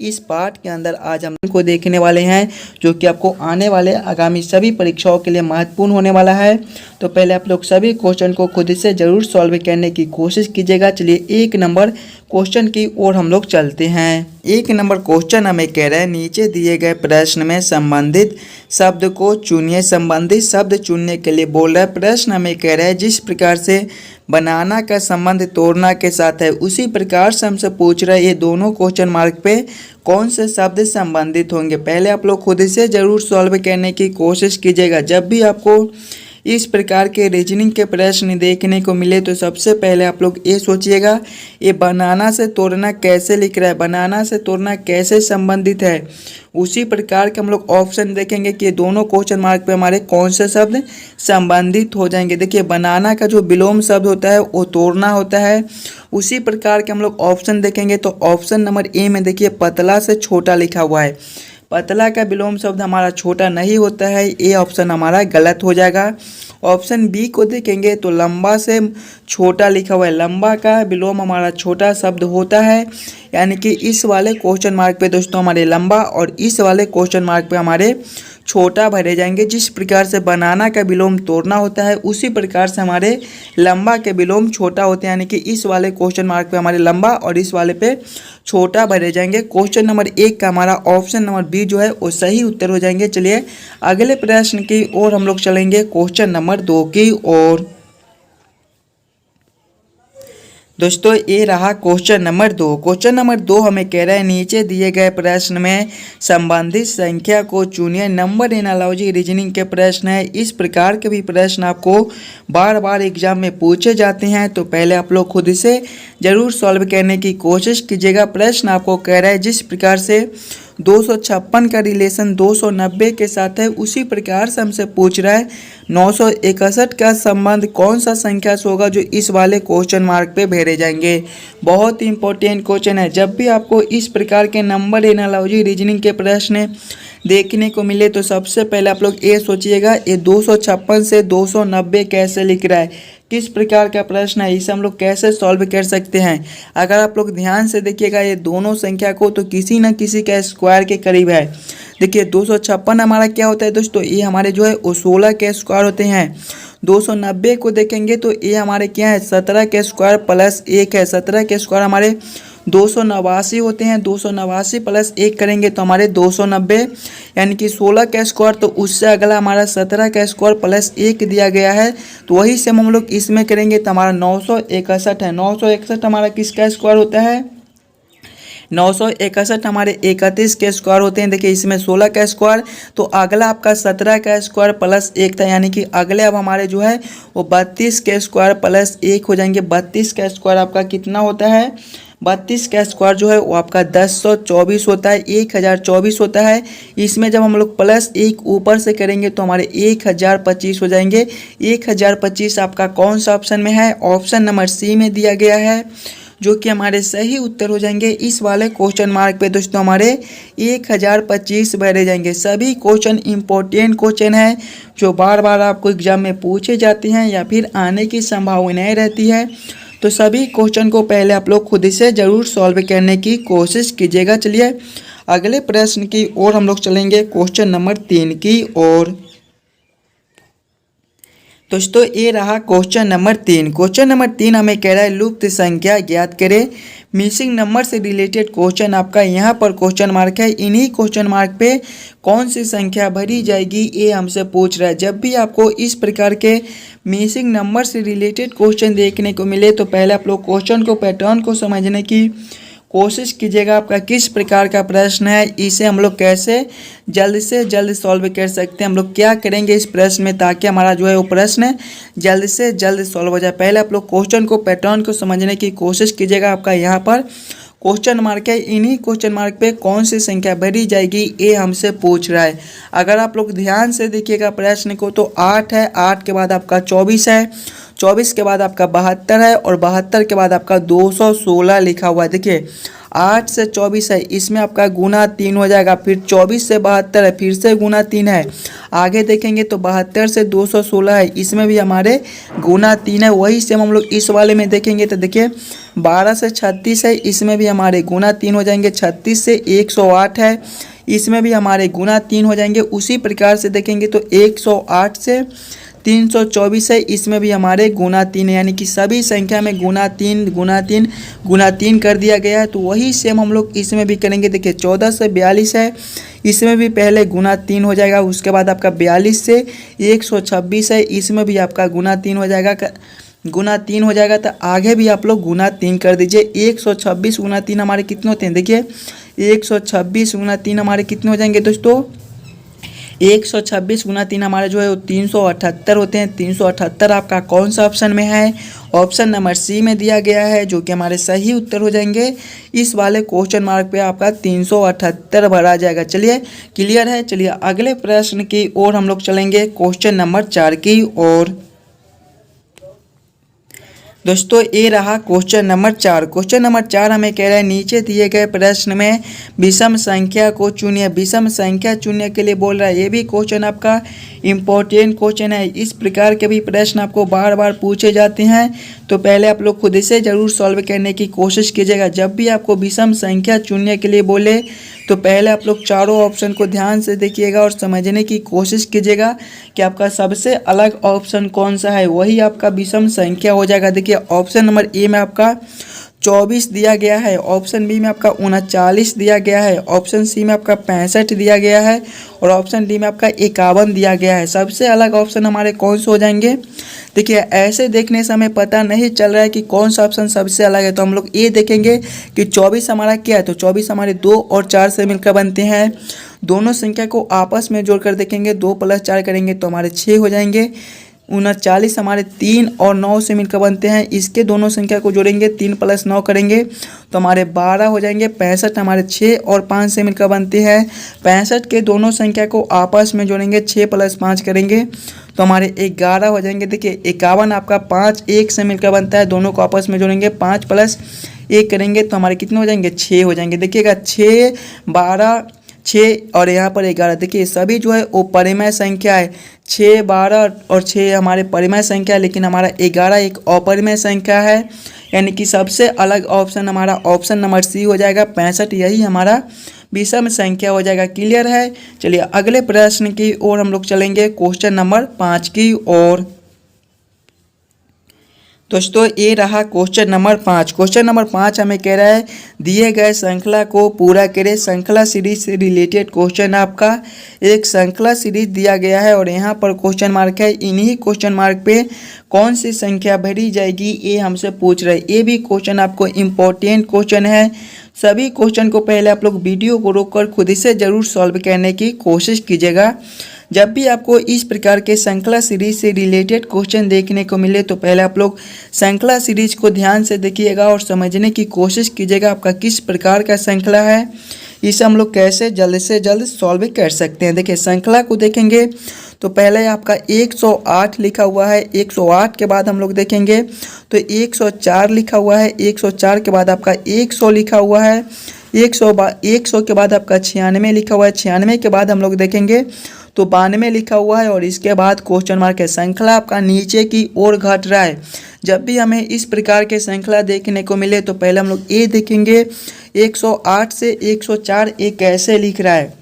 इस पार्ट के अंदर आज हम को देखने वाले हैं जो कि आपको आने वाले आगामी सभी परीक्षाओं के लिए महत्वपूर्ण होने वाला है। तो पहले आप लोग सभी क्वेश्चन को खुद से ज़रूर सॉल्व करने की कोशिश कीजिएगा। चलिए 1 नंबर क्वेश्चन की ओर हम लोग चलते हैं। 1 नंबर क्वेश्चन हमें कह रहा है नीचे दिए गए प्रश्न में संबंधित शब्द को चुनिए। संबंधित शब्द चुनने के लिए बोल रहा है। प्रश्न हमें कह रहा है जिस प्रकार से बनाना का संबंध तोड़ना के साथ है उसी प्रकार से हमसे पूछ रहा है ये दोनों क्वेश्चन मार्क पे कौन से शब्द संबंधित होंगे। पहले आप लोग खुद से ज़रूर सॉल्व करने की कोशिश कीजिएगा। जब भी आपको इस प्रकार के रीजनिंग के प्रश्न देखने को मिले तो सबसे पहले आप लोग ये सोचिएगा ये बनाना से तोड़ना कैसे लिख रहा है, बनाना से तोड़ना कैसे संबंधित है। उसी प्रकार के हम लोग ऑप्शन देखेंगे कि ये दोनों क्वेश्चन मार्क पे हमारे कौन से शब्द संबंधित हो जाएंगे। देखिए बनाना का जो विलोम शब्द होता है वो तोड़ना होता है। उसी प्रकार के हम लोग ऑप्शन देखेंगे तो ऑप्शन नंबर ए में देखिए पतला से छोटा लिखा हुआ है। पतला का विलोम शब्द हमारा छोटा नहीं होता है, ये ऑप्शन हमारा गलत हो जाएगा। ऑप्शन बी को देखेंगे तो लंबा से छोटा लिखा हुआ है। लंबा का विलोम हमारा छोटा शब्द होता है, यानी कि इस वाले क्वेश्चन मार्क पे दोस्तों हमारे लंबा और इस वाले क्वेश्चन मार्क पे हमारे छोटा भरे जाएंगे। जिस प्रकार से बनाना का विलोम तोड़ना होता है उसी प्रकार से हमारे लंबा के विलोम छोटा होते हैं, यानी कि इस वाले क्वेश्चन मार्क पे हमारे लंबा और इस वाले पे छोटा भरे जाएंगे। क्वेश्चन नंबर 1 का हमारा ऑप्शन नंबर बी जो है वो सही उत्तर हो जाएंगे। चलिए अगले प्रश्न की ओर हम लोग चलेंगे, क्वेश्चन नंबर 2 की ओर। दोस्तों ये रहा क्वेश्चन नंबर 2। क्वेश्चन नंबर 2 हमें कह रहा है नीचे दिए गए प्रश्न में संबंधित संख्या को चुनिए। नंबर एनालॉजी रीजनिंग के प्रश्न है। इस प्रकार के भी प्रश्न आपको बार बार एग्जाम में पूछे जाते हैं, तो पहले आप लोग खुद से ज़रूर सॉल्व करने की कोशिश कीजिएगा। प्रश्न आपको कह रहा है जिस प्रकार से 256 का रिलेशन 290 के साथ है उसी प्रकार से हमसे पूछ रहा है 961 का संबंध कौन सा संख्या से होगा जो इस वाले क्वेश्चन मार्क पे भेजे जाएंगे। बहुत ही इंपॉर्टेंट क्वेश्चन है। जब भी आपको इस प्रकार के नंबर एनालॉजी रीजनिंग के प्रश्न देखने को मिले तो सबसे पहले आप लोग ये सोचिएगा ये 256 से 290 कैसे लिख रहा है, किस प्रकार का प्रश्न है, इसे हम लोग कैसे सॉल्व कर सकते हैं। अगर आप लोग ध्यान से देखिएगा ये दोनों संख्या को तो किसी न किसी का स्क्वायर के करीब है। देखिए 256 हमारा क्या होता है दोस्तों, ये हमारे जो है वो 16 के स्क्वायर होते हैं। 290 को देखेंगे तो ये हमारे क्या है 17 के स्क्वायर प्लस 1 है। 17 के स्क्वायर हमारे 289 होते हैं। 289 प्लस 1 करेंगे तो हमारे 290, यानी कि 16 का स्क्वायर तो उससे अगला हमारा 17 का स्क्वायर प्लस 1 दिया गया है, तो वही से हम लोग इसमें करेंगे तो हमारा 961 है। 961 हमारा किसका स्क्वायर होता है, 961 हमारे 31 के स्क्वायर होते हैं। देखिए इसमें 16 का स्क्वायर तो अगला आपका 17 का स्क्वायर प्लस 1 था, यानी कि अगले अब हमारे जो है वो 32 के स्क्वायर प्लस 1 हो जाएंगे। 32 का स्क्वायर आपका कितना होता है, 32 का स्क्वायर जो है वो आपका 1024 होता है, 1024 होता है। इसमें जब हम लोग प्लस 1 ऊपर से करेंगे तो हमारे 1025 हो जाएंगे। 1025 आपका कौन सा ऑप्शन में है, ऑप्शन नंबर सी में दिया गया है, जो कि हमारे सही उत्तर हो जाएंगे। इस वाले क्वेश्चन मार्क पे दोस्तों हमारे 1025 भरे जाएंगे। सभी क्वेश्चन इंपॉर्टेंट क्वेश्चन है जो बार बार आपको एग्जाम में पूछे जाते हैं या फिर आने की संभावनाएं रहती है, तो सभी क्वेश्चन को पहले आप लोग खुद से ज़रूर सॉल्व करने की कोशिश कीजिएगा। चलिए अगले प्रश्न की ओर हम लोग चलेंगे, क्वेश्चन नंबर 3 की ओर। दोस्तों ये रहा क्वेश्चन नंबर 3। क्वेश्चन नंबर 3 हमें कह रहा है लुप्त संख्या ज्ञात करें। मिसिंग नंबर से रिलेटेड क्वेश्चन आपका यहाँ पर क्वेश्चन मार्क है। इन्हीं क्वेश्चन मार्क पे कौन सी संख्या भरी जाएगी ये हमसे पूछ रहा है। जब भी आपको इस प्रकार के मिसिंग नंबर से रिलेटेड क्वेश्चन देखने को मिले तो पहले आप लोग क्वेश्चन को पैटर्न को समझने की कोशिश कीजिएगा। आपका किस प्रकार का प्रश्न है, इसे हम लोग कैसे जल्द से जल्द सॉल्व कर सकते हैं, हम लोग क्या करेंगे इस प्रश्न में ताकि हमारा जो है वो प्रश्न जल्द से जल्द सॉल्व हो जाए। पहले आप लोग क्वेश्चन को पैटर्न को समझने की कोशिश कीजिएगा। आपका यहाँ पर क्वेश्चन मार्क है, इन्हीं क्वेश्चन मार्क पे कौन सी संख्या भरी जाएगी ये हमसे पूछ रहा है। अगर आप लोग ध्यान से देखिएगा प्रश्न को तो 8 है, 8 के बाद आपका 24 है, 24 के बाद आपका 72 है और 72 के बाद आपका 216 लिखा हुआ है। देखिए 8 से 24 है, इसमें आपका गुना 3 हो जाएगा। फिर 24 से 72 है, फिर से गुना 3 है। आगे देखेंगे तो 72 से 216 है, इसमें भी हमारे गुना 3 है। वही सेम हम लोग इस वाले में देखेंगे तो देखिए 12 से 36 है, इसमें भी हमारे गुना 3 हो जाएंगे। 36 से 108 है, इसमें भी हमारे गुना 3 हो जाएंगे। उसी प्रकार से देखेंगे तो 108 से 324 है, इसमें भी हमारे गुना 3 है, यानी कि सभी संख्या में गुना 3 गुना 3 गुना 3 कर दिया गया है। तो वही सेम हम लोग इसमें भी करेंगे। देखिए 14 से 42 है, इसमें भी पहले गुना 3 हो जाएगा। उसके बाद आपका 42 से 126 है, इसमें भी आपका गुना 3 हो जाएगा। गुना 3 हो जाएगा तो आगे भी आप लोग गुना 3 कर दीजिए। 126 गुना 3 हमारे कितने होते हैं, देखिए 126 गुना 3 हमारे कितने हो जाएंगे दोस्तों, 126 गुना 3 हमारे जो है वो 378 होते हैं। 378 आपका कौन सा ऑप्शन में है, ऑप्शन नंबर सी में दिया गया है, जो कि हमारे सही उत्तर हो जाएंगे। इस वाले क्वेश्चन मार्क पे आपका 378 भरा जाएगा। चलिए क्लियर है। चलिए अगले प्रश्न की ओर हम लोग चलेंगे, क्वेश्चन नंबर 4 की ओर। दोस्तों ये रहा क्वेश्चन नंबर 4। क्वेश्चन नंबर 4 हमें कह रहा है नीचे दिए गए प्रश्न में विषम संख्या को चुनिए। विषम संख्या चुनने के लिए बोल रहा है। ये भी क्वेश्चन आपका इम्पोर्टेंट क्वेश्चन है। इस प्रकार के भी प्रश्न आपको बार बार पूछे जाते हैं, तो पहले आप लोग खुद से ज़रूर सॉल्व करने की कोशिश कीजिएगा। जब भी आपको विषम संख्या चुनने के लिए बोले तो पहले आप लोग चारों ऑप्शन को ध्यान से देखिएगा और समझने की कोशिश कीजिएगा कि आपका सबसे अलग ऑप्शन कौन सा है, वही आपका विषम संख्या हो जाएगा। देखिए ऑप्शन नंबर ए में आपका 24 दिया गया है, ऑप्शन बी में आपका 39 दिया गया है, ऑप्शन सी में आपका 65 दिया गया है और ऑप्शन डी में आपका 51 दिया गया है। सबसे अलग ऑप्शन हमारे कौन से हो जाएंगे। देखिए ऐसे देखने से हमें पता नहीं चल रहा है कि कौन सा ऑप्शन सबसे अलग है, तो हम लोग ये देखेंगे कि 24 हमारा क्या है। तो 24 हमारे 2 और 4 से मिलकर बनते हैं। दोनों संख्या को आपस में जोड़कर देखेंगे, 2 + 4 करेंगे तो हमारे 6 हो जाएंगे। 39 हमारे 3 और 9 से मिलकर बनते हैं। इसके दोनों संख्या को जोड़ेंगे, 3 + 9 करेंगे तो हमारे 12 हो जाएंगे। 65 हमारे 6 और 5 से मिलकर बनते हैं। 65 के दोनों संख्या को आपस में जोड़ेंगे, 6 + 5 करेंगे तो हमारे 11 हो जाएंगे। देखिए 51 आपका 5 1 से मिलकर बनता है, दोनों को आपस में जोड़ेंगे, 5 + 1 करेंगे तो हमारे कितने हो जाएंगे, 6 हो जाएंगे। देखिएगा 6 12 6 और यहाँ पर 11। देखिए सभी जो है वो परिमेय संख्या है। 6 12 और 6 हमारे परिमेय संख्या है, लेकिन हमारा 11 एक अपरिमेय संख्या है। यानी कि सबसे अलग ऑप्शन हमारा ऑप्शन नंबर सी हो जाएगा, 65। यही हमारा विषम संख्या हो जाएगा। क्लियर है। चलिए अगले प्रश्न की ओर हम लोग चलेंगे, क्वेश्चन नंबर 5 की ओर। दोस्तों ये रहा क्वेश्चन नंबर 5। क्वेश्चन नंबर 5 हमें कह रहा है दिए गए श्रृंखला को पूरा करें। श्रृंखला सीरीज से रिलेटेड क्वेश्चन आपका एक श्रृंखला सीरीज दिया गया है और यहाँ पर क्वेश्चन मार्क है। इन्हीं क्वेश्चन मार्क पे कौन सी संख्या भरी जाएगी ये हमसे पूछ रहे हैं। ये भी क्वेश्चन आपको इम्पोर्टेंट क्वेश्चन है। सभी क्वेश्चन को पहले आप लोग वीडियो को रोककर खुद से ज़रूर सॉल्व करने की कोशिश कीजिएगा। जब भी आपको इस प्रकार के श्रृंखला सीरीज से रिलेटेड क्वेश्चन देखने को मिले तो पहले आप लोग श्रृंखला सीरीज को ध्यान से देखिएगा और समझने की कोशिश कीजिएगा आपका किस प्रकार का श्रृंखला है, इसे हम लोग कैसे जल्द से जल्द सॉल्व कर सकते हैं। देखिए श्रृंखला को देखेंगे तो पहले आपका 108 लिखा हुआ है। 108 के बाद हम लोग देखेंगे तो 104 लिखा हुआ है। 104 के बाद आपका 100 लिखा हुआ है। 100 के बाद आपका 96 लिखा हुआ है। 96 के बाद हम लोग देखेंगे तो 92 लिखा हुआ है और इसके बाद क्वेश्चन मार्क है। श्रृंखला आपका नीचे की ओर घट रहा है। जब भी हमें इस प्रकार के श्रृंखला देखने को मिले तो पहले हम लोग ये देखेंगे 108 से 104 ये कैसे लिख रहा है।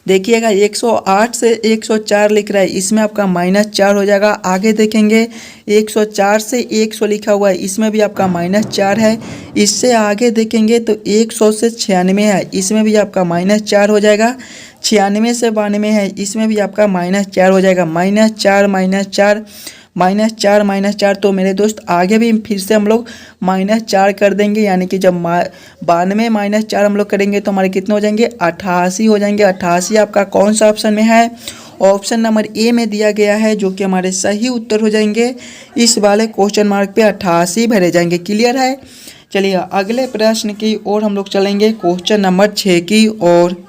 देखिएगा 108 से 104 लिख रहा है, इसमें आपका -4 हो जाएगा। आगे देखेंगे 104 से 100 लिखा हुआ है, इसमें भी आपका -4 है। इससे आगे देखेंगे तो 100 से 96 है, इसमें भी आपका -4 हो जाएगा। 96 से 92 है, इसमें भी आपका -4 हो जाएगा। -4 -4 -4 तो मेरे दोस्त आगे भी फिर से हम लोग -4 कर देंगे, यानी कि जब 92 -4 हम लोग करेंगे तो हमारे कितने हो जाएंगे, 88 हो जाएंगे। 88 आपका कौन सा ऑप्शन में है, ऑप्शन नंबर ए में दिया गया है, जो कि हमारे सही उत्तर हो जाएंगे। इस वाले क्वेश्चन मार्क पे 88 भरे जाएंगे। क्लियर है। चलिए अगले प्रश्न की ओर हम लोग चलेंगे, क्वेश्चन नंबर 6 की ओर।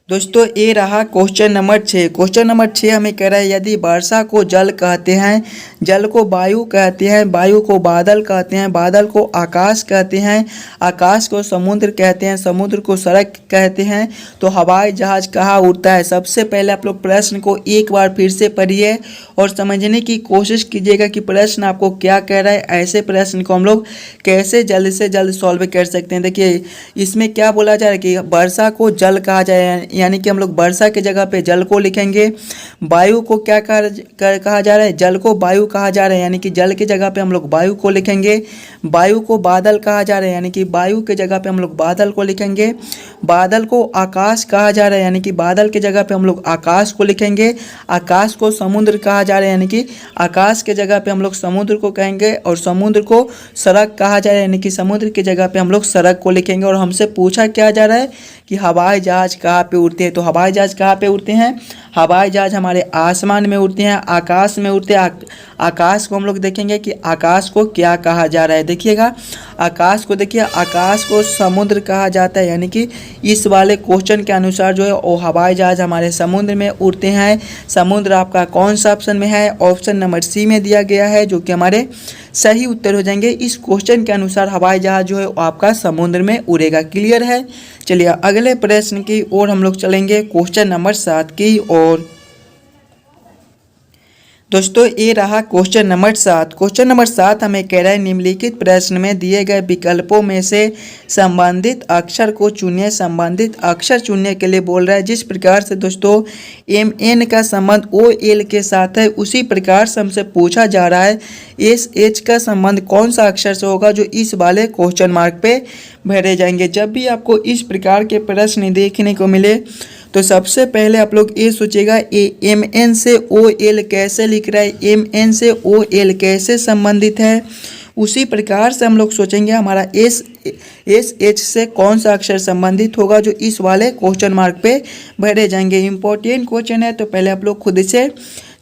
दोस्तों ये रहा क्वेश्चन नंबर 6। क्वेश्चन नंबर 6 हमें कह रहा है यदि वर्षा को जल कहते हैं, जल को वायु कहते हैं, वायु को बादल कहते हैं, बादल को आकाश कहते हैं, आकाश को समुद्र कहते हैं, समुद्र को सड़क कहते हैं, तो हवाई जहाज कहाँ उड़ता है। सबसे पहले आप लोग प्रश्न को एक बार फिर से पढ़िए और समझने की कोशिश कीजिएगा कि प्रश्न आपको क्या कह रहा है। ऐसे प्रश्न को हम लोग कैसे जल्द से जल्द सॉल्व कर सकते हैं। देखिए इसमें क्या बोला जा रहा है कि वर्षा को जल कहा जाए, यानी कि हम लोग वर्षा की जगह पे जल को लिखेंगे। वायु को क्या कहा जा रहा है, जल को वायु कहा जा रहा है, यानी कि जल की जगह पे हम लोग वायु को लिखेंगे। वायु को बादल कहा जा रहा है, यानी कि वायु की जगह पे हम लोग बादल को लिखेंगे। बादल को आकाश कहा जा रहा है, यानी कि बादल की जगह पे हम लोग आकाश को लिखेंगे। आकाश को समुद्र कहा जा रहा है, यानी कि आकाश के जगह पे हम लोग समुद्र को कहेंगे। और समुद्र को सड़क कहा जा रहा है, यानी कि समुद्र की जगह पे हम लोग सड़क को लिखेंगे। और हमसे पूछा क्या जा रहा है कि हवाई जहाज कहाँ पे उड़ते हैं, तो हवाई जहाज कहाँ पे उड़ते हैं, हवाई जहाज हमारे आसमान में उड़ते हैं, आकाश में उड़ते हैं। आकाश को हम लोग देखेंगे कि आकाश को क्या कहा जा रहा है। देखिएगा आकाश को, देखिए आकाश को समुद्र कहा जाता है, यानी कि इस वाले क्वेश्चन के अनुसार जो है वो हवाई जहाज हमारे समुद्र में उड़ते हैं। समुद्र आपका कौन सा ऑप्शन में है, ऑप्शन नंबर सी में दिया गया है, जो कि हमारे सही उत्तर हो जाएंगे। इस क्वेश्चन के अनुसार हवाई जहाज जो है वो आपका समुद्र में उड़ेगा। क्लियर है। चलिए अगले प्रश्न की ओर हम लोग चलेंगे, क्वेश्चन नंबर 7 की ओर। दोस्तों ये रहा क्वेश्चन नंबर 7। क्वेश्चन नंबर 7 हमें कह रहा है निम्नलिखित प्रश्न में दिए गए विकल्पों में से संबंधित अक्षर को चुनिए। संबंधित अक्षर चुनने के लिए बोल रहा है। जिस प्रकार से दोस्तों MN का संबंध OL के साथ है, उसी प्रकार से हमसे पूछा जा रहा है SH का संबंध कौन सा अक्षर से होगा, जो इस वाले क्वेश्चन मार्क पे भरे जाएंगे। जब भी आपको इस प्रकार के प्रश्न देखने को मिले तो सबसे पहले आप लोग ये सोचिएगा MN से OL कैसे लिख रहा है, MN से OL कैसे संबंधित है। उसी प्रकार से हम लोग सोचेंगे हमारा SH से कौन सा अक्षर संबंधित होगा, जो इस वाले क्वेश्चन मार्क पे भरे जाएंगे। इंपॉर्टेंट क्वेश्चन है, तो पहले आप लोग खुद से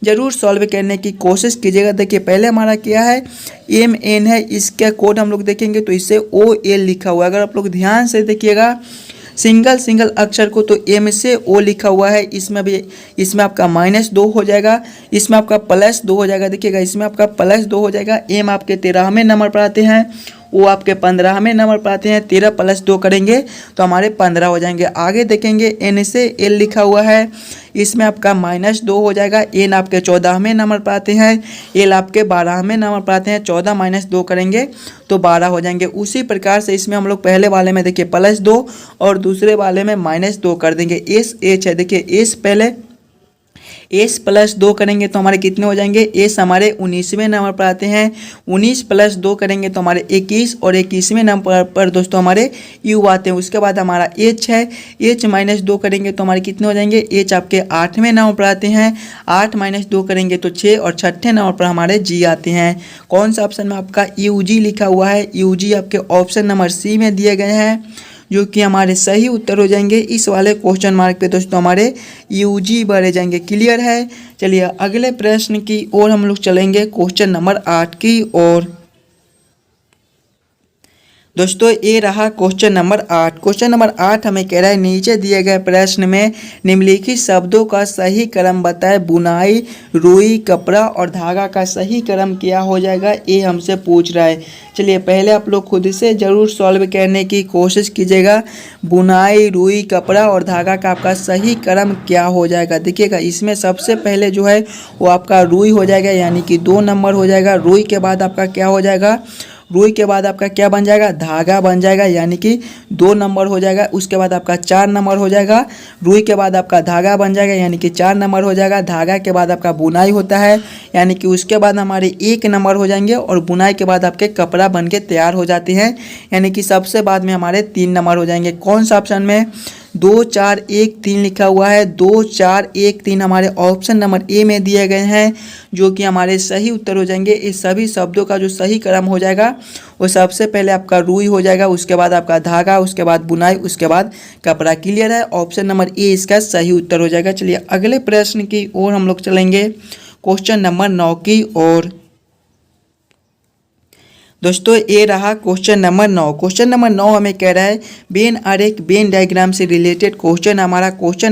जरूर सॉल्व करने की कोशिश कीजिएगा। देखिए पहले हमारा क्या है, MN है, इसका कोड हम लोग देखेंगे तो इससे OL लिखा हुआ है। अगर आप लोग ध्यान से देखिएगा सिंगल अक्षर को, तो M से O लिखा हुआ है। इसमें भी इसमें आपका -2 हो जाएगा, इसमें आपका +2 हो जाएगा। देखिएगा इसमें आपका +2 हो जाएगा। M आपके 13वें नंबर पर आते हैं, वो आपके 15वें नंबर पर आते हैं। 13 + 2 करेंगे तो हमारे 15 हो जाएंगे। आगे देखेंगे N से L लिखा हुआ है, इसमें आपका -2 हो जाएगा। N आपके 14वें नंबर पर आते हैं, L आपके 12वें नंबर पर आते हैं। 14 - 2 करेंगे तो 12 हो जाएंगे। उसी प्रकार से इसमें हम लोग पहले वाले में देखिए +2 और दूसरे वाले में -2 कर देंगे। SH है, देखिए S पहले S + 2 करेंगे तो हमारे कितने हो जाएंगे, S हमारे 19वें नंबर पर आते हैं। 19 + 2 करेंगे तो हमारे 21 और 21वें नंबर पर दोस्तों हमारे U आते हैं। उसके बाद हमारा H है, H - 2 करेंगे तो हमारे कितने हो जाएंगे, H आपके 8वें नंबर पर आते हैं। 8 - 2 करेंगे तो 6 और 6ठे नंबर पर हमारे G आते हैं। कौन सा ऑप्शन में आपका UG लिखा हुआ है, UG आपके ऑप्शन नंबर C में दिए गए हैं, जो कि हमारे सही उत्तर हो जाएंगे। इस वाले क्वेश्चन मार्क पे दोस्तों हमारे UG भरे जाएंगे। क्लियर है। चलिए अगले प्रश्न की ओर हम लोग चलेंगे, क्वेश्चन नंबर 8 की ओर। दोस्तों ये रहा क्वेश्चन नंबर 8। क्वेश्चन नंबर 8 हमें कह रहा है नीचे दिए गए प्रश्न में निम्नलिखित शब्दों का सही क्रम बताएं। बुनाई, रुई, कपड़ा और धागा का सही क्रम क्या हो जाएगा, ये हमसे पूछ रहा है। चलिए पहले आप लोग खुद से ज़रूर सॉल्व करने की कोशिश कीजिएगा। बुनाई, रुई, कपड़ा और धागा का आपका सही क्रम क्या हो जाएगा। देखिएगा इसमें सबसे पहले जो है वो आपका रुई हो जाएगा, यानी कि 2 नंबर हो जाएगा। रुई के बाद आपका क्या हो जाएगा, रुई के बाद आपका क्या बन जाएगा, धागा बन जाएगा, यानी कि 2 नंबर हो जाएगा। उसके बाद आपका 4 नंबर हो जाएगा। रुई के बाद आपका धागा बन जाएगा, यानी कि 4 नंबर हो जाएगा। धागा के बाद आपका बुनाई होता है, यानी कि उसके बाद हमारे 1 नंबर हो जाएंगे। और बुनाई के बाद आपके कपड़ा बन के तैयार हो जाते हैं, यानी कि सबसे बाद में हमारे 3 नंबर हो जाएंगे। कौन सा ऑप्शन में 2 4 1 3 लिखा हुआ है, 2 4 1 3 हमारे ऑप्शन नंबर ए में दिए गए हैं, जो कि हमारे सही उत्तर हो जाएंगे। इस सभी शब्दों का जो सही क्रम हो जाएगा वो सबसे पहले आपका रुई हो जाएगा, उसके बाद आपका धागा, उसके बाद बुनाई, उसके बाद कपड़ा। क्लियर है। ऑप्शन नंबर ए इसका सही उत्तर हो जाएगा। चलिए अगले प्रश्न की ओर हम लोग चलेंगे, क्वेश्चन नंबर 9 की ओर। दोस्तों ये रहा क्वेश्चन नंबर 9। क्वेश्चन नंबर 9 हमें कह रहा है वेन आरेख वेन डायग्राम से रिलेटेड क्वेश्चन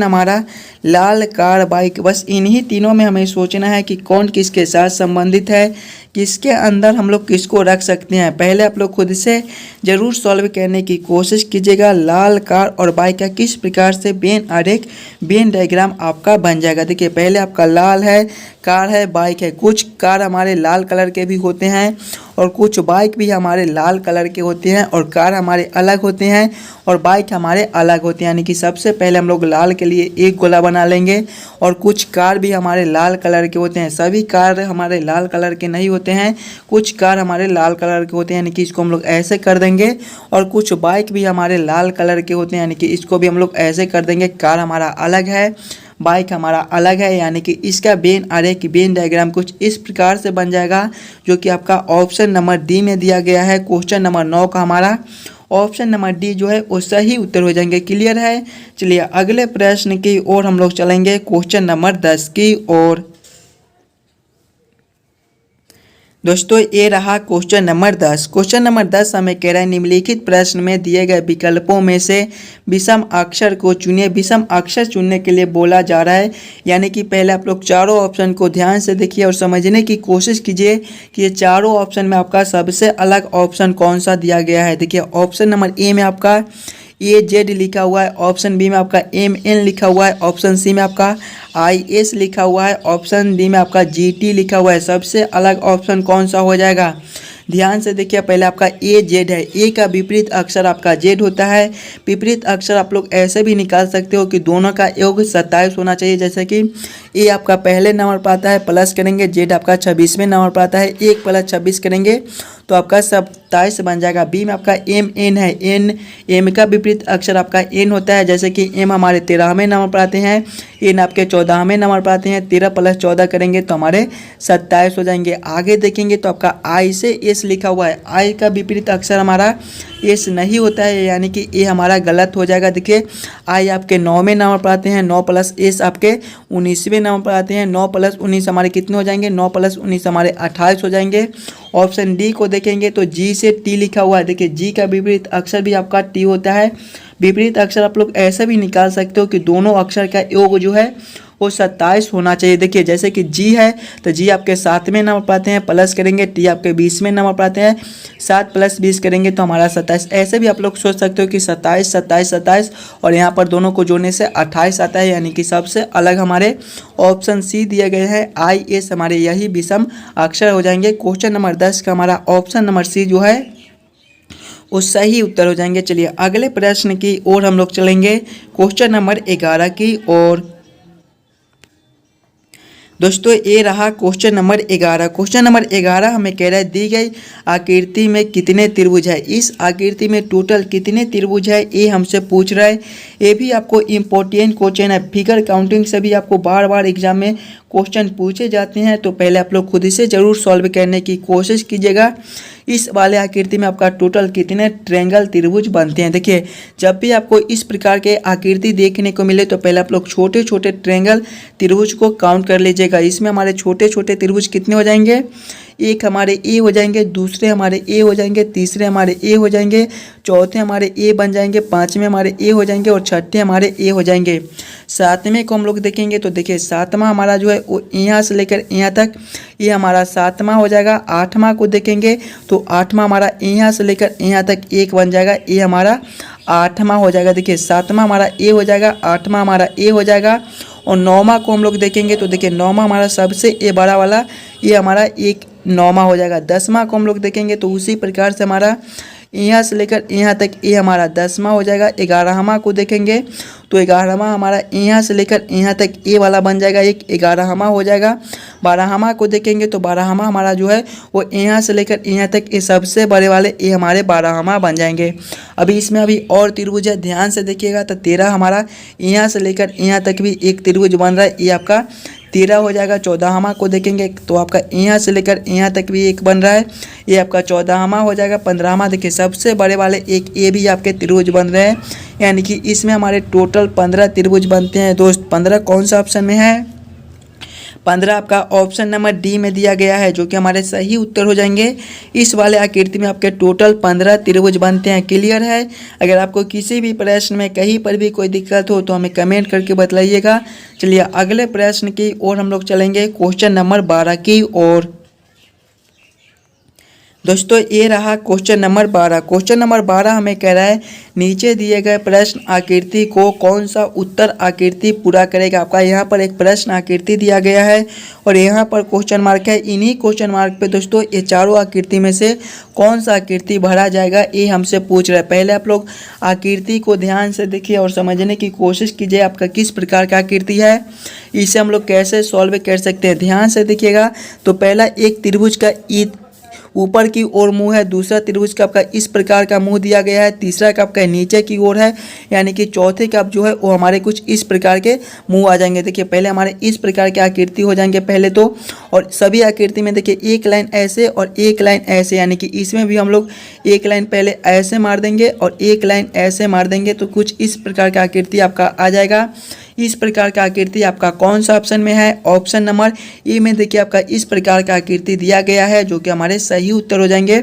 हमारा लाल कार बाइक, बस इन्हीं तीनों में हमें सोचना है कि कौन किसके साथ संबंधित है, किसके अंदर हम लोग किसको रख सकते हैं। पहले आप लोग खुद से ज़रूर सॉल्व करने की कोशिश कीजिएगा। लाल कार और बाइक का किस प्रकार से वेन आरेख वेन डायग्राम आपका बन जाएगा। देखिए पहले आपका लाल है, कार है, बाइक है। कुछ कार हमारे लाल कलर के भी होते हैं और कुछ बाइक भी हमारे लाल कलर के होते हैं और कार हमारे अलग होते हैं और बाइक हमारे अलग होते हैं। यानी कि सबसे पहले हम लोग लाल के लिए एक गोला बना लेंगे और कुछ कार भी हमारे लाल कलर के होते हैं। सभी कार हमारे लाल कलर के नहीं होते हैं, कुछ कार हमारे लाल कलर के होते हैं, यानी कि इसको हम लोग ऐसे कर देंगे। और कुछ बाइक भी हमारे लाल कलर के होते हैं, यानी कि इसको भी हम लोग ऐसे कर देंगे। कार हमारा अलग है, बाइक हमारा अलग है, यानी कि इसका वेन आरेख वेन डायग्राम कुछ इस प्रकार से बन जाएगा, जो कि आपका ऑप्शन नंबर डी में दिया गया है। क्वेश्चन नंबर 9 का हमारा ऑप्शन नंबर डी जो है वो सही उत्तर हो जाएंगे। क्लियर है। चलिए अगले प्रश्न की ओर हम लोग चलेंगे, क्वेश्चन नंबर 10 की ओर। दोस्तों ये रहा क्वेश्चन नंबर 10। क्वेश्चन नंबर 10 हमें कह रहा है निम्नलिखित प्रश्न में दिए गए विकल्पों में से विषम अक्षर को चुनिए। विषम अक्षर चुनने के लिए बोला जा रहा है, यानी कि पहले आप लोग चारों ऑप्शन को ध्यान से देखिए और समझने की कोशिश कीजिए कि ये चारों ऑप्शन में आपका सबसे अलग ऑप्शन कौन सा दिया गया है। देखिए ऑप्शन नंबर ए में आपका AZ लिखा हुआ है, ऑप्शन बी में आपका MN लिखा हुआ है, ऑप्शन सी में आपका IS लिखा हुआ है, ऑप्शन डी में आपका GT लिखा हुआ है। सबसे अलग ऑप्शन कौन सा हो जाएगा। ध्यान से देखिए, पहले आपका AZ है, ए का विपरीत अक्षर आपका Z होता है। विपरीत अक्षर आप लोग ऐसे भी निकाल सकते हो कि दोनों का योग 27 होना चाहिए। जैसे कि ए आपका पहले नंबर पर आता है, प्लस करेंगे, Z आपका 26वें नंबर पर आता है, 1 + 26 करेंगे तो आपका 27 बन जाएगा। बी में आपका MN है, एम का विपरीत अक्षर आपका N होता है। जैसे कि M हमारे 13वें नंबर पर आते हैं, N आपके 14वें नंबर पर आते हैं। 13 + 14 करेंगे तो हमारे 27 हो जाएंगे। आगे देखेंगे तो आपका I से S लिखा हुआ है, I का विपरीत अक्षर हमारा S नहीं होता है, यानी कि ये हमारा गलत हो जाएगा। देखिए I आपके 9वें नंबर पर आते हैं, 9 + S आपके 19वें नंबर पर आते हैं। 9 + 19 हमारे कितने हो जाएंगे, 9 + 19 हमारे 28 हो जाएंगे। ऑप्शन डी को देखेंगे तो G से T लिखा हुआ है। देखिए G का विपरीत अक्षर भी आपका T होता है। विपरीत अक्षर आप लोग ऐसे भी निकाल सकते हो कि दोनों अक्षर का योग जो है वो 27 होना चाहिए। देखिए जैसे कि G है तो G आपके 7वें नंबर पर आते हैं, प्लस करेंगे T आपके 20वें नंबर पर आते हैं, 7 + 20 करेंगे तो हमारा 27। ऐसे भी आप लोग सोच सकते हो कि 27 27 27 और यहाँ पर दोनों को जोड़ने से 28 आता है, यानी कि सबसे अलग हमारे ऑप्शन सी दिए गए हैं। IS हमारे यही विषम अक्षर हो जाएंगे। क्वेश्चन नंबर 10 का हमारा ऑप्शन नंबर सी जो है वो सही उत्तर हो जाएंगे। चलिए अगले प्रश्न की ओर हम लोग चलेंगे, क्वेश्चन नंबर 11 की ओर। दोस्तों ये रहा क्वेश्चन नंबर 11। क्वेश्चन नंबर 11 हमें कह रहा है दी गई आकृति में कितने त्रिभुज है। इस आकृति में टोटल कितने त्रिभुज है ये हमसे पूछ रहा है। ये भी आपको इम्पोर्टेंट क्वेश्चन है। फिगर काउंटिंग से भी आपको बार बार एग्जाम में क्वेश्चन पूछे जाते हैं, तो पहले आप लोग खुद से ज़रूर सॉल्व करने की कोशिश कीजिएगा। इस वाले आकृति में आपका टोटल कितने ट्रायंगल त्रिभुज बनते हैं। देखिए जब भी आपको इस प्रकार के आकृति देखने को मिले तो पहले आप लोग छोटे छोटे ट्रायंगल त्रिभुज को काउंट कर लीजिएगा। इसमें हमारे छोटे छोटे त्रिभुज कितने हो जाएंगे, एक हमारे ए हो जाएंगे, दूसरे हमारे ए हो जाएंगे, तीसरे हमारे ए हो जाएंगे, चौथे हमारे ए बन जाएंगे, पाँचवें हमारे ए हो जाएंगे और छठे हमारे ए हो जाएंगे। सातवें को हम लोग देखेंगे तो देखिए सातवां हमारा जो है वो यहाँ से लेकर यहाँ तक ये हमारा सातवां हो जाएगा। आठवां को देखेंगे तो आठवां हमारा यहाँ से लेकर यहाँ तक एक बन जाएगा, ये हमारा आठवां हो जाएगा। देखिए सातवां हमारा ए हो जाएगा, आठवां हमारा ए हो जाएगा। और नौवां को हम लोग देखेंगे तो देखिए नौवां हमारा सबसे ए बड़ा वाला ये हमारा एक नौवां हो जाएगा। 10वां को हम लोग देखेंगे तो उसी प्रकार से हमारा यहाँ से लेकर यहाँ तक ये हमारा 10वां हो जाएगा। 11वां को देखेंगे तो 11वां हमारा यहाँ से लेकर यहाँ तक ए वाला बन जाएगा, एक 11वां हो जाएगा। 12वां को देखेंगे तो 12वां हमारा जो है वो यहाँ से लेकर यहाँ तक ये सबसे बड़े वाले ये हमारे 12वां बन जाएंगे। अभी इसमें अभी और त्रिभुज है, ध्यान से देखिएगा। तो 13 हमारा यहाँ से लेकर यहाँ तक भी एक त्रिभुज बन रहा है, ये आपका 13 हो जाएगा। 14वां को देखेंगे तो आपका यहाँ से लेकर यहाँ तक भी एक बन रहा है, ये आपका 14वां हो जाएगा। 15वां देखिए सबसे बड़े वाले एक ये भी आपके त्रिभुज बन रहे हैं, यानी कि इसमें हमारे टोटल 15 त्रिभुज बनते हैं। दोस्त 15 कौन सा ऑप्शन में है, 15 आपका ऑप्शन नंबर डी में दिया गया है, जो कि हमारे सही उत्तर हो जाएंगे। इस वाले आकृति में आपके टोटल 15 त्रिभुज बनते हैं। क्लियर है? अगर आपको किसी भी प्रश्न में कहीं पर भी कोई दिक्कत हो तो हमें कमेंट करके बतलाइएगा। चलिए अगले प्रश्न की ओर हम लोग चलेंगे, क्वेश्चन नंबर 12 की ओर। दोस्तों ये रहा क्वेश्चन नंबर 12। क्वेश्चन नंबर 12 हमें कह रहा है नीचे दिए गए प्रश्न आकृति को कौन सा उत्तर आकृति पूरा करेगा। आपका यहाँ पर एक प्रश्न आकृति दिया गया है और यहाँ पर क्वेश्चन मार्क है। इन्हीं क्वेश्चन मार्क पे दोस्तों ये चारों आकृति में से कौन सा आकृति भरा जाएगा ये हमसे पूछ रहा है। पहले आप लोग आकृति को ध्यान से देखिए और समझने की कोशिश कीजिए आपका किस प्रकार का आकृति है, इसे हम लोग कैसे सॉल्व कर सकते हैं। ध्यान से देखिएगा तो पहला एक त्रिभुज का ऊपर की ओर मुंह है, दूसरा त्रिभुज का आपका इस प्रकार का मुंह दिया गया है, तीसरा का आपका नीचे की ओर है, यानी कि चौथे का जो है वो हमारे कुछ इस प्रकार के मुंह आ जाएंगे। देखिए पहले हमारे इस प्रकार के आकृति हो जाएंगे पहले तो, और सभी आकृति में देखिए एक लाइन ऐसे और एक लाइन ऐसे, यानी कि इसमें भी हम लोग एक लाइन पहले ऐसे मार देंगे और एक लाइन ऐसे मार देंगे तो कुछ इस प्रकार का आकृति आपका आ जाएगा। इस प्रकार का आकृति आपका कौन सा ऑप्शन में है? ऑप्शन नंबर ए में देखिए आपका इस प्रकार का आकृति दिया गया है, जो कि हमारे सही उत्तर हो जाएंगे।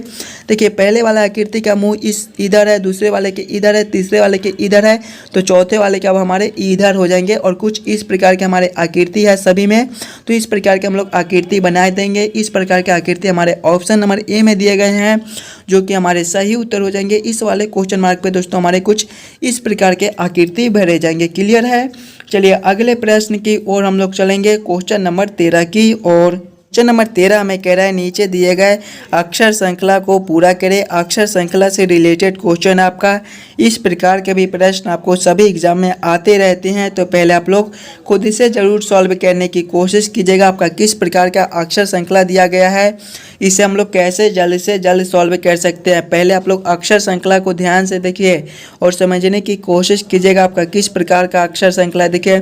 देखिए पहले वाला आकृति का मुंह इस इधर है, दूसरे वाले के इधर है, तीसरे वाले के इधर है, तो चौथे वाले के अब हमारे इधर हो जाएंगे और कुछ इस प्रकार के हमारे आकृति है सभी में। तो इस प्रकार के हम लोग आकृति बनाए देंगे। इस प्रकार के आकृति हमारे ऑप्शन नंबर ए में दिए गए हैं, जो कि हमारे सही उत्तर हो जाएंगे। इस वाले क्वेश्चन मार्क पे दोस्तों हमारे कुछ इस प्रकार के आकृति भरे जाएंगे। क्लियर है? चलिए अगले प्रश्न की ओर हम लोग चलेंगे, क्वेश्चन नंबर 13 की ओर। क्वेश्चन नंबर 13 हमें कह रहा है नीचे दिए गए अक्षर श्रृंखला को पूरा करें। अक्षर श्रृंखला से रिलेटेड क्वेश्चन आपका इस प्रकार के भी प्रश्न आपको सभी एग्जाम में आते रहते हैं, तो पहले आप लोग खुद से ज़रूर सॉल्व करने की कोशिश कीजिएगा। आपका किस प्रकार का अक्षर श्रृंखला दिया गया है, इसे हम लोग कैसे जल्द से जल्द सॉल्व कर सकते हैं। पहले आप लोग अक्षर श्रृंखला को ध्यान से देखिए और समझने की कोशिश कीजिएगा आपका किस प्रकार का अक्षर श्रृंखला। देखिए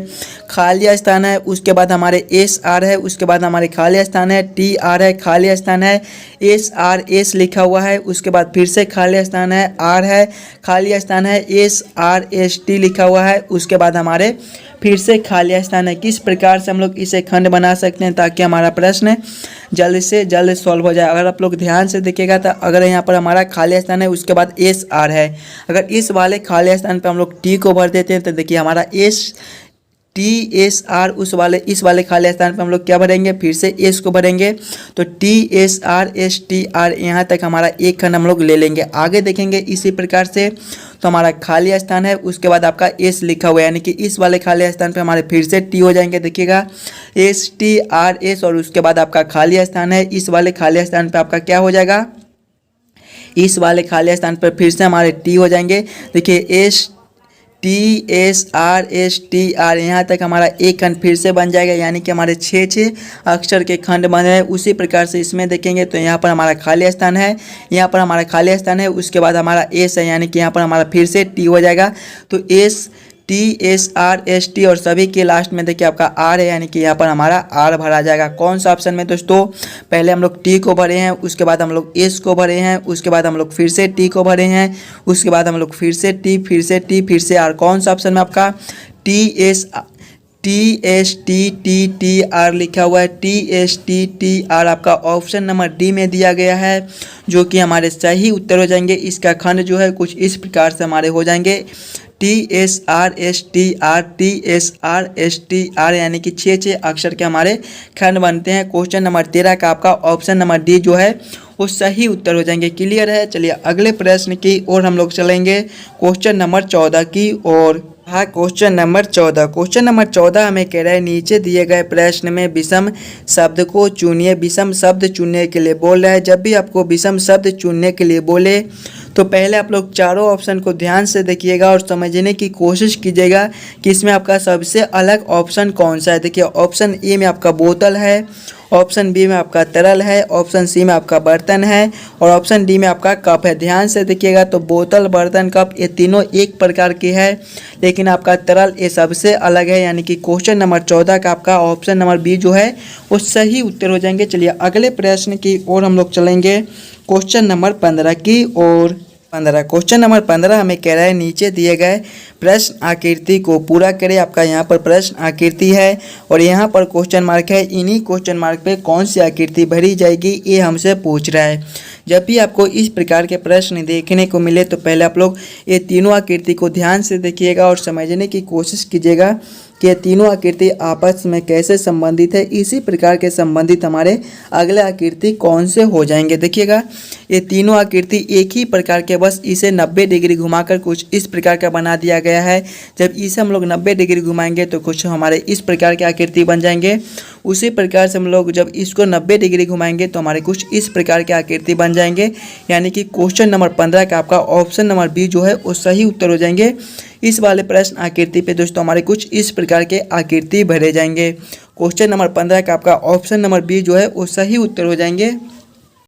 खाली स्थान है, उसके बाद हमारे एस आर है, उसके बाद हमारे खाली स्थान है, टी आर है, खाली स्थान है, एस आर एस लिखा हुआ है, उसके बाद फिर से खाली स्थान है, आर है, खाली स्थान है, एस आर एस टी लिखा हुआ है, उसके बाद हमारे फिर से खाली स्थान है। किस प्रकार से हम लोग इसे खंड बना सकते हैं ताकि हमारा प्रश्न जल्द से जल्द सॉल्व हो जाए। अगर आप लोग ध्यान से देखिएगा तो अगर यहाँ पर हमारा खाली स्थान है, उसके बाद एस आर है, अगर इस वाले खाली स्थान पर हम लोग टी को भर देते हैं तो देखिए हमारा एस टी एस आर इस वाले खाली स्थान पर हम लोग क्या भरेंगे, फिर से एस को भरेंगे, तो T S R S T R यहाँ तक हमारा एक खंड हम लोग ले लेंगे। आगे देखेंगे इसी प्रकार से, तो हमारा खाली स्थान है, उसके बाद आपका एस लिखा हुआ है, यानी कि इस वाले खाली स्थान पे हमारे फिर से टी हो जाएंगे। देखिएगा एस टी आर एस, और उसके बाद आपका खाली स्थान है, इस वाले खाली स्थान पे आपका क्या हो जाएगा, इस वाले खाली स्थान पर फिर से हमारे टी हो जाएंगे। देखिए S T S R S T R यहाँ तक हमारा एक खंड फिर से बन जाएगा, यानी कि हमारे 6 अक्षर के खंड बन रहे हैं। उसी प्रकार से इसमें देखेंगे तो यहाँ पर हमारा खाली स्थान है, यहाँ पर हमारा खाली स्थान है, उसके बाद हमारा एस है, यानी कि यहाँ पर हमारा फिर से टी हो जाएगा। तो S T S R S T और सभी के लास्ट में देखिए आपका आर है, यानी कि यहाँ पर हमारा आर भरा जाएगा। कौन सा ऑप्शन में दोस्तों? पहले हम लोग टी को भरे हैं, उसके बाद हम लोग एस को भरे हैं, उसके बाद हम लोग फिर से टी को भरे हैं, उसके बाद हम लोग फिर से टी, फिर से टी, फिर से आर। कौन सा ऑप्शन में आपका T S T T R लिखा हुआ है, टी एस टी आर आपका ऑप्शन नंबर डी में दिया गया है, जो कि हमारे सही उत्तर हो जाएंगे। इसका खंड जो है कुछ इस प्रकार से हमारे हो जाएंगे, T S R S T R, यानी कि 6 अक्षर के हमारे खंड बनते हैं। क्वेश्चन नंबर 13 का आपका ऑप्शन नंबर डी जो है वो सही उत्तर हो जाएंगे। क्लियर है? चलिए अगले प्रश्न की ओर हम लोग चलेंगे, क्वेश्चन नंबर 14 की ओर। हाँ, क्वेश्चन नंबर 14। क्वेश्चन नंबर 14 हमें कह रहा है नीचे दिए गए प्रश्न में विषम शब्द को चुनिए। विषम शब्द चुनने के लिए बोल रहा है। जब भी आपको विषम शब्द चुनने के लिए बोले तो पहले आप लोग चारों ऑप्शन को ध्यान से देखिएगा और समझने की कोशिश कीजिएगा कि इसमें आपका सबसे अलग ऑप्शन कौन सा है। देखिए ऑप्शन ए में आपका बोतल है, ऑप्शन बी में आपका तरल है, ऑप्शन सी में आपका बर्तन है और ऑप्शन डी में आपका कप है। ध्यान से देखिएगा तो बोतल, बर्तन, कप ये तीनों एक प्रकार के हैं, लेकिन आपका तरल ये सबसे अलग है, यानी कि क्वेश्चन नंबर 14 का आपका ऑप्शन नंबर बी जो है वो सही उत्तर हो जाएंगे। चलिए अगले प्रश्न की ओर हम लोग चलेंगे, क्वेश्चन नंबर 15 की ओर। 15 क्वेश्चन नंबर 15 हमें कह रहा है नीचे दिए गए प्रश्न आकृति को पूरा करें। आपका यहाँ पर प्रश्न आकृति है और यहाँ पर क्वेश्चन मार्क है। इन्हीं क्वेश्चन मार्क पे कौन सी आकृति भरी जाएगी ये हमसे पूछ रहा है। जब भी आपको इस प्रकार के प्रश्न देखने को मिले तो पहले आप लोग ये तीनों आकृति को ध्यान से देखिएगा और समझने की कोशिश कीजिएगा कि ये तीनों आकृति आपस में कैसे संबंधित है। इसी प्रकार के संबंधित हमारे अगले आकृति कौन से हो जाएंगे। देखिएगा ये तीनों आकृति एक ही प्रकार के, बस इसे 90 डिग्री घुमाकर कुछ इस प्रकार का बना दिया गया है। जब इसे हम लोग 90 डिग्री घुमाएंगे तो कुछ हमारे इस प्रकार के आकृति बन जाएंगे। उसी प्रकार से हम लोग जब इसको 90 डिग्री घुमाएंगे तो हमारे कुछ इस प्रकार के आकृति बन जाएंगे। यानी कि क्वेश्चन नंबर 15 का आपका ऑप्शन नंबर बी जो है वो सही उत्तर हो जाएंगे। इस वाले प्रश्न आकृति पे दोस्तों हमारे कुछ इस प्रकार के आकृति भरे जाएंगे। क्वेश्चन नंबर 15 का आपका ऑप्शन नंबर बी जो है वो सही उत्तर हो जाएंगे।